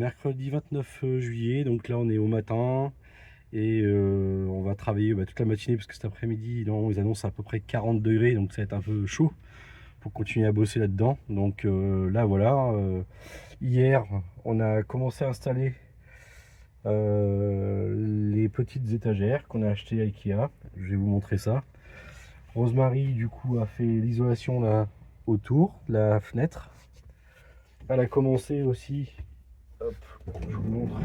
mercredi 29 juillet, donc là on est au matin et on va travailler toute la matinée parce que cet après-midi ils annoncent à peu près 40 degrés, donc ça va être un peu chaud pour continuer à bosser là-dedans. Donc là voilà, hier on a commencé à installer les petites étagères qu'on a achetées à Ikea. Je vais vous montrer ça. Rosemary du coup a fait l'isolation là autour de la fenêtre. Elle a commencé aussi, hop, je vous montre.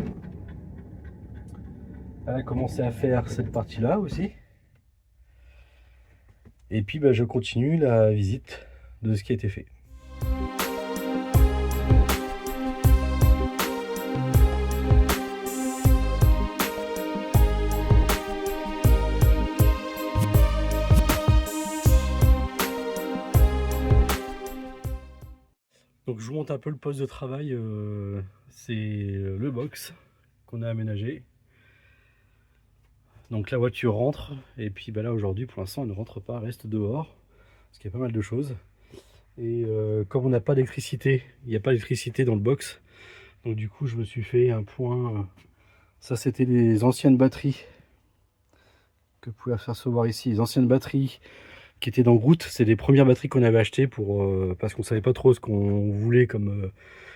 Elle a commencé à faire cette partie là aussi. Et puis je continue la visite de ce qui a été fait. Donc je vous montre un peu le poste de travail, c'est le box qu'on a aménagé. Donc la voiture rentre, et puis là aujourd'hui pour l'instant elle ne rentre pas, elle reste dehors, parce qu'il y a pas mal de choses. Et comme on n'a pas d'électricité, il n'y a pas d'électricité dans le box, donc du coup je me suis fait un point, ça c'était les anciennes batteries, que vous pouvez apercevoir ici, les anciennes batteries qui étaient dans Groot, c'est les premières batteries qu'on avait achetées pour, parce qu'on savait pas trop ce qu'on voulait comme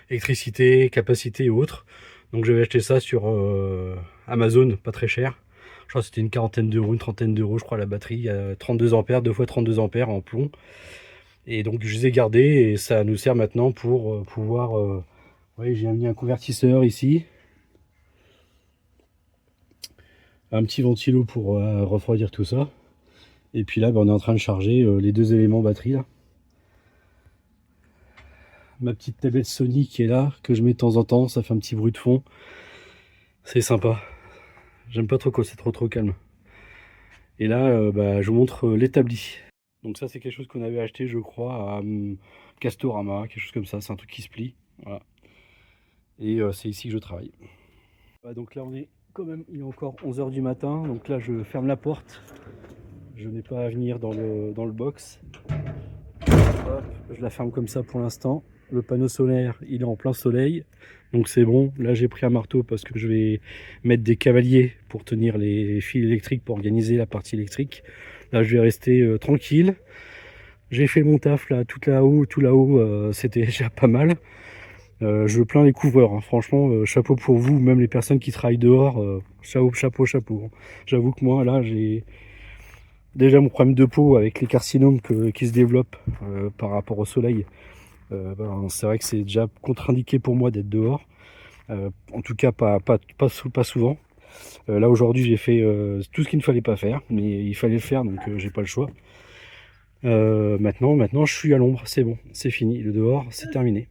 électricité, capacité et autres. Donc j'avais acheté ça sur Amazon, pas très cher. Je crois que c'était une quarantaine d'euros, une trentaine d'euros, je crois, la batterie, 32 ampères, 2 fois 32 ampères en plomb. Et donc je les ai gardés et ça nous sert maintenant pour pouvoir... oui, j'ai mis un convertisseur ici. Un petit ventilo pour refroidir tout ça. Et puis là, on est en train de charger les deux éléments batterie là. Ma petite tablette Sony qui est là, que je mets de temps en temps, ça fait un petit bruit de fond. C'est sympa. J'aime pas trop quand c'est trop calme. Et là, je vous montre l'établi. Donc ça, c'est quelque chose qu'on avait acheté, je crois, à Castorama, quelque chose comme ça. C'est un truc qui se plie. Voilà. Et c'est ici que je travaille. Donc là, on est quand même, il est encore 11 h du matin. Donc là, je ferme la porte. Je n'ai pas à venir dans le box. Hop, je la ferme comme ça pour l'instant. Le panneau solaire, il est en plein soleil. Donc c'est bon. Là, j'ai pris un marteau parce que je vais mettre des cavaliers pour tenir les fils électriques, pour organiser la partie électrique. Là, je vais rester tranquille. J'ai fait mon taf là, tout là-haut, c'était déjà pas mal. Je plains les couvreurs, hein. Franchement, chapeau pour vous, même les personnes qui travaillent dehors, chapeau. J'avoue que moi, là, j'ai déjà mon problème de peau avec les carcinomes qui se développent par rapport au soleil. C'est vrai que c'est déjà contre-indiqué pour moi d'être dehors. En tout cas, pas souvent. Là, aujourd'hui, j'ai fait tout ce qu'il ne fallait pas faire, mais il fallait le faire, donc j'ai pas le choix. Maintenant, je suis à l'ombre, c'est bon, c'est fini. Le dehors, c'est terminé.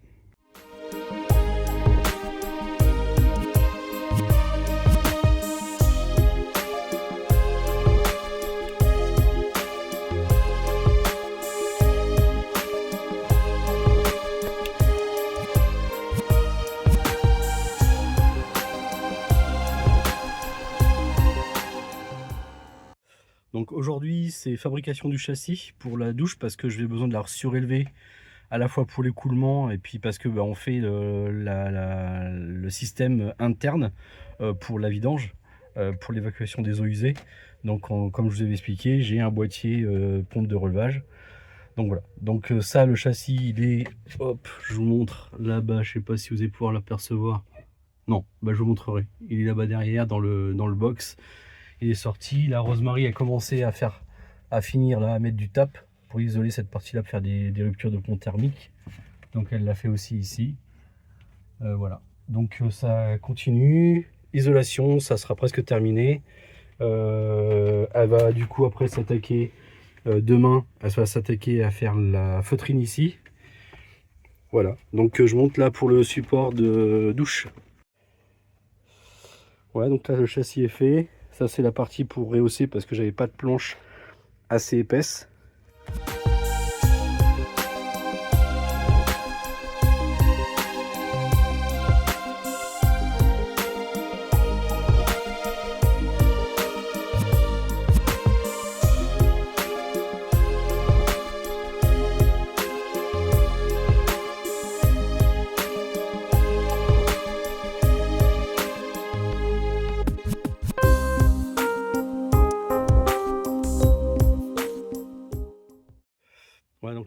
Donc aujourd'hui, c'est fabrication du châssis pour la douche parce que je vais besoin de la surélever à la fois pour l'écoulement et puis parce que on fait le système interne pour la vidange, pour l'évacuation des eaux usées. Donc comme je vous avais expliqué, j'ai un boîtier pompe de relevage. Donc voilà. Donc ça, le châssis, il est, hop, je vous montre là-bas. Je sais pas si vous allez pouvoir l'apercevoir. Non, je vous montrerai. Il est là-bas derrière dans le box. Il est sorti. La Rosemary a commencé à finir là, à mettre du tap pour isoler cette partie là, pour faire des ruptures de pont thermique. Donc elle l'a fait aussi ici. Voilà. Donc ça continue. Isolation, ça sera presque terminé. Elle va du coup après s'attaquer demain. Elle va s'attaquer à faire la feutrine ici. Voilà. Donc je monte là pour le support de douche. Voilà. Donc là le châssis est fait. Ça c'est la partie pour rehausser parce que j'avais pas de planche assez épaisse.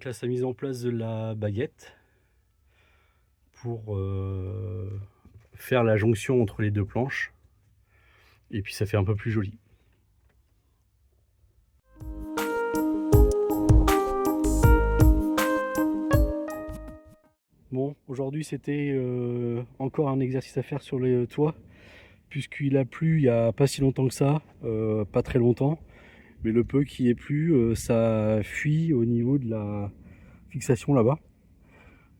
là, sa mise en place de la baguette pour faire la jonction entre les deux planches. Et puis ça fait un peu plus joli. Bon, aujourd'hui c'était encore un exercice à faire sur le toit, puisqu'il a plu il n'y a pas si longtemps que ça, pas très longtemps, mais le peu qui est plu, ça fuit au niveau de la fixation là-bas.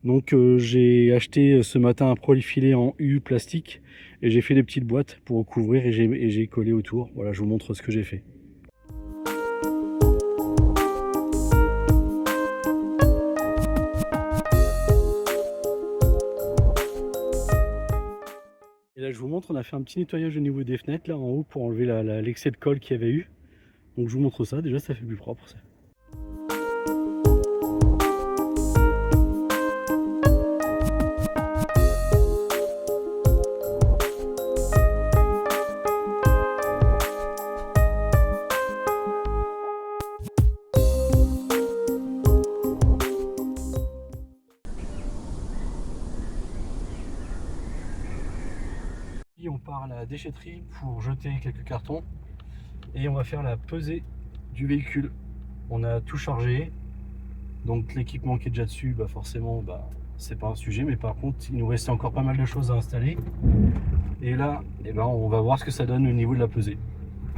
Donc j'ai acheté ce matin un polyfilet en U plastique et j'ai fait des petites boîtes pour recouvrir et j'ai collé autour. Voilà, je vous montre ce que j'ai fait. Et là je vous montre, on a fait un petit nettoyage au niveau des fenêtres là en haut pour enlever l'excès de colle qu'il y avait eu. Donc je vous montre ça, déjà ça fait plus propre ça. On part à la déchetterie pour jeter quelques cartons et on va faire la pesée du véhicule. On a tout chargé, donc l'équipement qui est déjà dessus, forcément c'est pas un sujet, mais par contre il nous restait encore pas mal de choses à installer et là on va voir ce que ça donne au niveau de la pesée.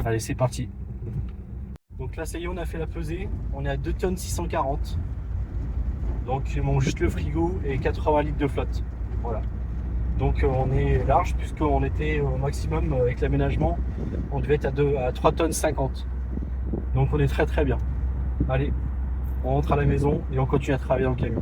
Allez, c'est parti. Donc là ça y est, on a fait la pesée, on est à 2 tonnes 640, donc il manque juste le frigo et 80 litres de flotte. Voilà. Donc on est large puisqu'on était au maximum avec l'aménagement, on devait être à 3 tonnes 50. Donc on est très très bien. Allez, on rentre à la maison et on continue à travailler dans le camion.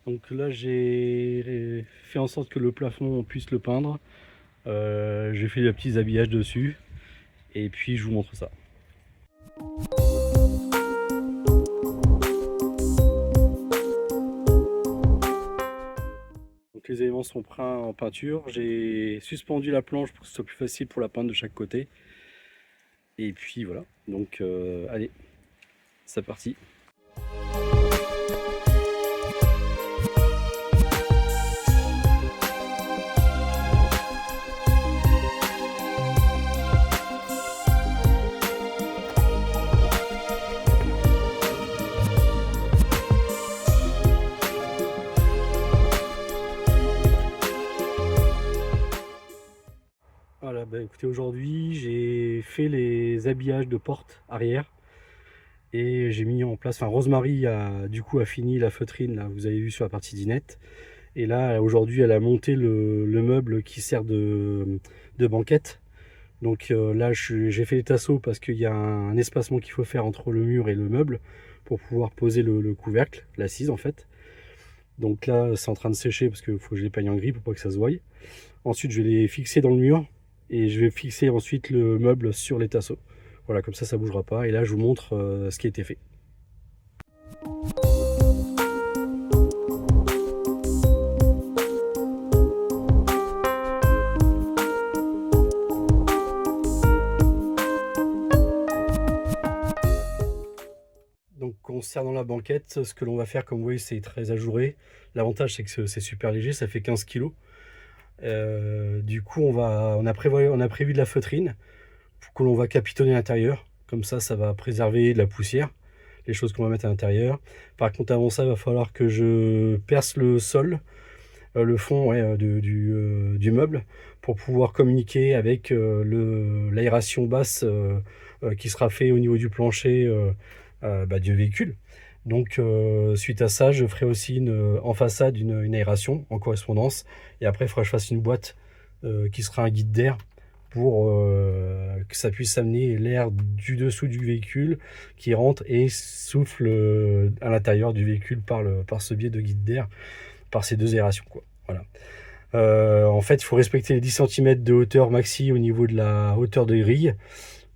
Donc là j'ai fait en sorte que le plafond on puisse le peindre. J'ai fait des petits habillages dessus et puis je vous montre ça. Donc les éléments sont peints en peinture. J'ai suspendu la planche pour que ce soit plus facile pour la peindre de chaque côté. Et puis voilà, donc allez, c'est parti. Voilà, écoutez, aujourd'hui j'ai fait les habillages de porte arrière et j'ai mis en place, Rosemary a fini la feutrine, là vous avez vu sur la partie dinette, et là aujourd'hui elle a monté le meuble qui sert de banquette. Donc là j'ai fait les tasseaux parce qu'il y a un espacement qu'il faut faire entre le mur et le meuble pour pouvoir poser le couvercle, l'assise en fait. Donc là c'est en train de sécher parce qu'il faut que je les peigne en gris pour pas que ça se voie. Ensuite je vais les fixer dans le mur et je vais fixer ensuite le meuble sur les tasseaux. Voilà, comme ça bougera pas. Et là je vous montre ce qui a été fait. Donc concernant la banquette, ce que l'on va faire, comme vous voyez, c'est très ajouré. L'avantage c'est que c'est super léger, ça fait 15 kg. Du coup on a prévu de la feutrine que l'on va capitonner à l'intérieur. Comme ça va préserver de la poussière, les choses qu'on va mettre à l'intérieur. Par contre avant ça, il va falloir que je perce le sol, le fond du meuble, pour pouvoir communiquer avec l'aération basse qui sera fait au niveau du plancher du véhicule. Donc suite à ça, je ferai aussi en façade une aération en correspondance, et après il faudra que je fasse une boîte qui sera un guide d'air pour que ça puisse amener l'air du dessous du véhicule qui rentre et souffle à l'intérieur du véhicule par ce biais de guide d'air, par ces deux aérations, quoi. Voilà. En fait il faut respecter les 10 cm de hauteur maxi au niveau de la hauteur de grille.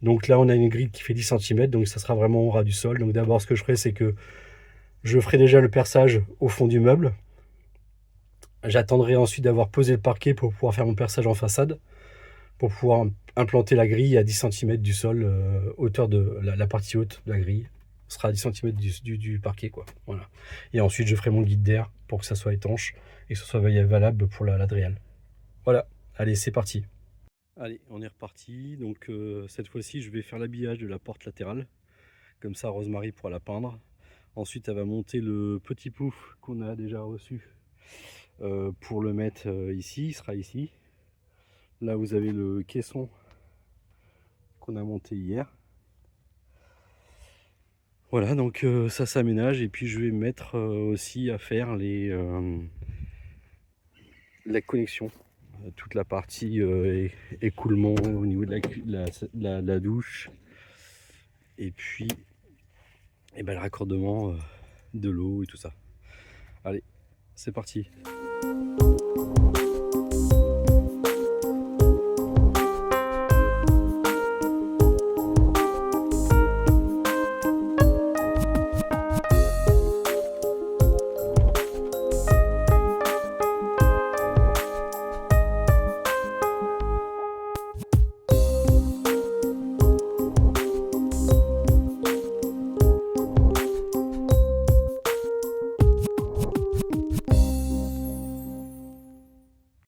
Donc là on a une grille qui fait 10 cm, donc ça sera vraiment au ras du sol. Donc d'abord ce que je ferai, c'est que Je ferai déjà le perçage au fond du meuble. J'attendrai ensuite d'avoir posé le parquet pour pouvoir faire mon perçage en façade, pour pouvoir implanter la grille à 10 cm du sol, hauteur de la partie haute de la grille sera à 10 cm du parquet, quoi. Voilà. Et ensuite, je ferai mon guide d'air pour que ça soit étanche et que ce soit valable pour la drielle. Voilà, allez, c'est parti. Allez, on est reparti. Donc cette fois-ci, je vais faire l'habillage de la porte latérale. Comme ça, Rosemary pourra la peindre. Ensuite, elle va monter le petit pouf qu'on a déjà reçu pour le mettre ici. Il sera ici. Là, vous avez le caisson qu'on a monté hier. Voilà, donc ça s'aménage. Et puis, je vais mettre aussi à faire la connexion. Toute la partie écoulement au niveau de la douche. Et puis, et ben, le raccordement de l'eau et tout ça. Allez, c'est parti.